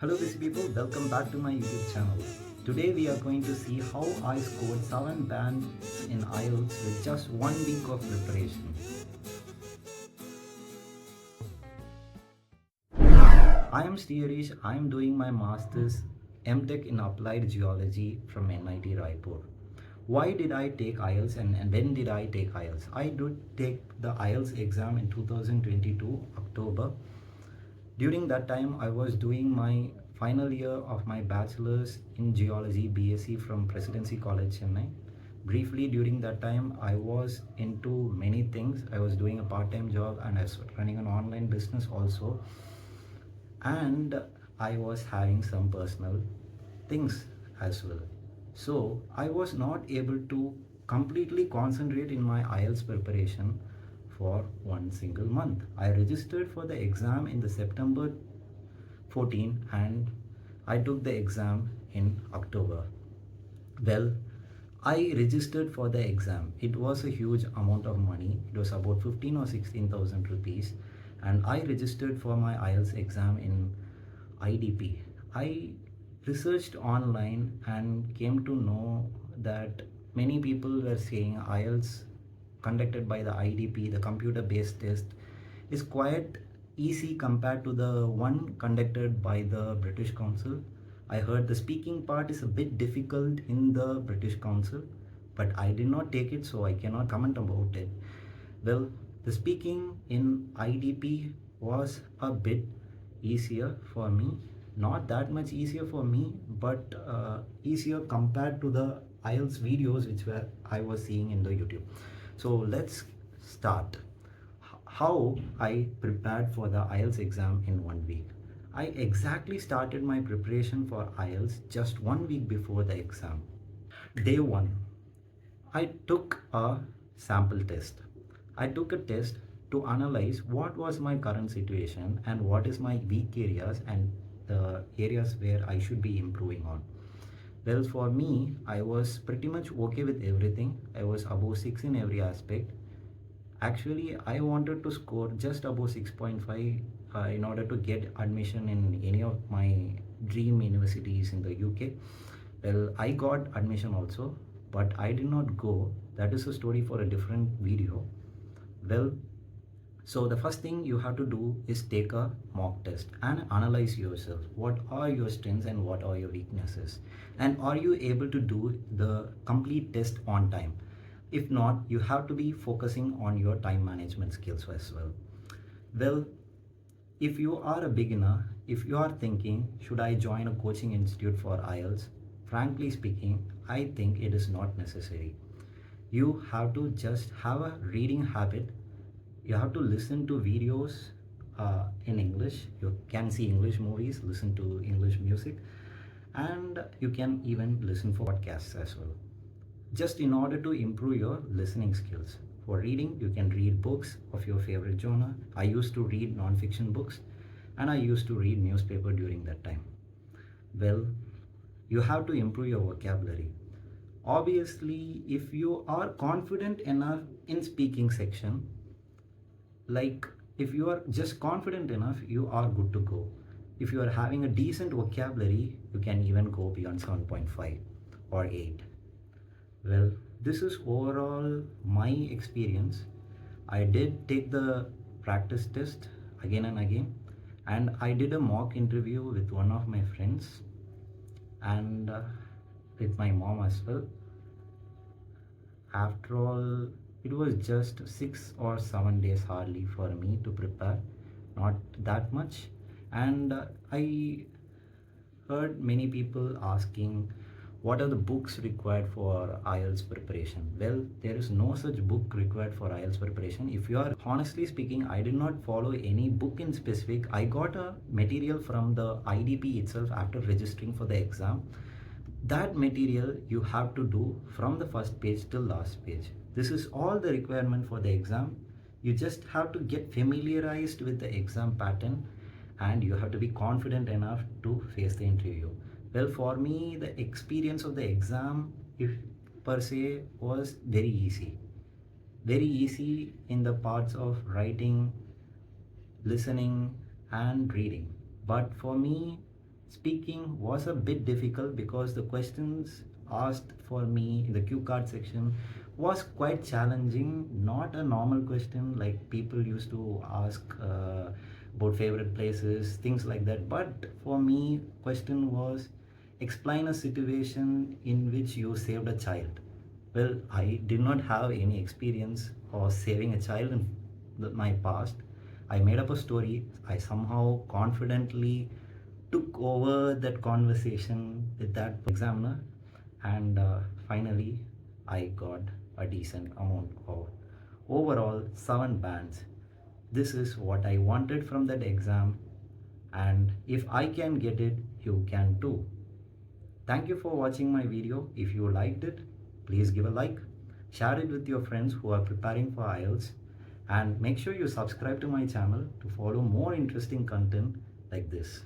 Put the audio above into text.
Hello busy people, welcome back to my YouTube channel. Today we are going to see how I scored 7 bands in IELTS with just 1 week of preparation. I am Sriharish. I am doing my Masters M.Tech in Applied Geology from NIT Raipur. Why did I take IELTS and when did I take IELTS? I did take the IELTS exam in 2022 October. During that time, I was doing my final year of my bachelor's in geology BSc from Presidency College, Chennai. Briefly, during that time, I was into many things. I was doing a part-time job and I was running an online business also. And I was having some personal things as well. So I was not able to completely concentrate in my IELTS preparation for one single month. I registered for the exam in the September 14 and I took the exam in October. Well, I registered for the exam. It was a huge amount of money. It was about 15 or 16,000 rupees, and I registered for my IELTS exam in IDP. I researched online and came to know that many people were saying IELTS conducted by the IDP, the computer based test, is quite easy compared to the one conducted by the British Council. I heard the speaking part is a bit difficult in the British Council, but I did not take it, so I cannot comment about it. Well, the speaking in IDP was a bit easier for me. Not that much easier for me, but easier compared to the IELTS videos which were I was seeing in the YouTube. So let's start. How I prepared for the IELTS exam in 1 week. I exactly started my preparation for IELTS just 1 week before the exam. Day 1, I took a sample test. I took a test to analyze what was my current situation and what is my weak areas and the areas where I should be improving on. Well, for me, I was pretty much okay with everything. I was above 6 in every aspect. Actually, I wanted to score just above 6.5 in order to get admission in any of my dream universities in the UK. Well, I got admission also, but I did not go. That is a story for a different video. Well, so the first thing you have to do is take a mock test and analyze yourself. What are your strengths and what are your weaknesses? And are you able to do the complete test on time? If not, you have to be focusing on your time management skills as well. Well, if you are a beginner, if you are thinking, should I join a coaching institute for IELTS? Frankly speaking, I think it is not necessary. You have to just have a reading habit. You have to listen to videos in English. You can see English movies, listen to English music, and you can even listen for podcasts as well, just in order to improve your listening skills. For reading, you can read books of your favorite genre. I used to read non-fiction books and I used to read newspaper during that time. Well, you have to improve your vocabulary. Obviously, if you are confident enough in speaking section, like if you are just confident enough, you are good to go. If you are having a decent vocabulary, you can even go beyond 7.5 or 8. Well, this is overall my experience. I did take the practice test again and again, and I did a mock interview with one of my friends and with my mom as well. After all, it was just 6 or 7 days hardly for me to prepare, not that much. And I heard many people asking what are the books required for IELTS preparation. Well, there is no such book required for IELTS preparation. If you are honestly speaking, I did not follow any book in specific. I got a material from the IDP itself after registering for the exam. That material you have to do from the first page till last page. This is all the requirement for the exam. You just have to get familiarized with the exam pattern and you have to be confident enough to face the interview. Well, for me, the experience of the exam, if per se, was very easy. Very easy in the parts of writing, listening, and reading. But for me, Speaking was a bit difficult because the questions asked for me in the cue card section was quite challenging, not a normal question like people used to ask about favorite places, things like that. But for me, question was explain a situation in which you saved a child. Well, I did not have any experience of saving a child in my past. I made up a story. I somehow confidently took over that conversation with that examiner, and finally, I got a decent amount of overall 7 bands. This is what I wanted from that exam, and if I can get it, you can too. Thank you for watching my video. If you liked it, please give a like, share it with your friends who are preparing for IELTS, and make sure you subscribe to my channel to follow more interesting content like this.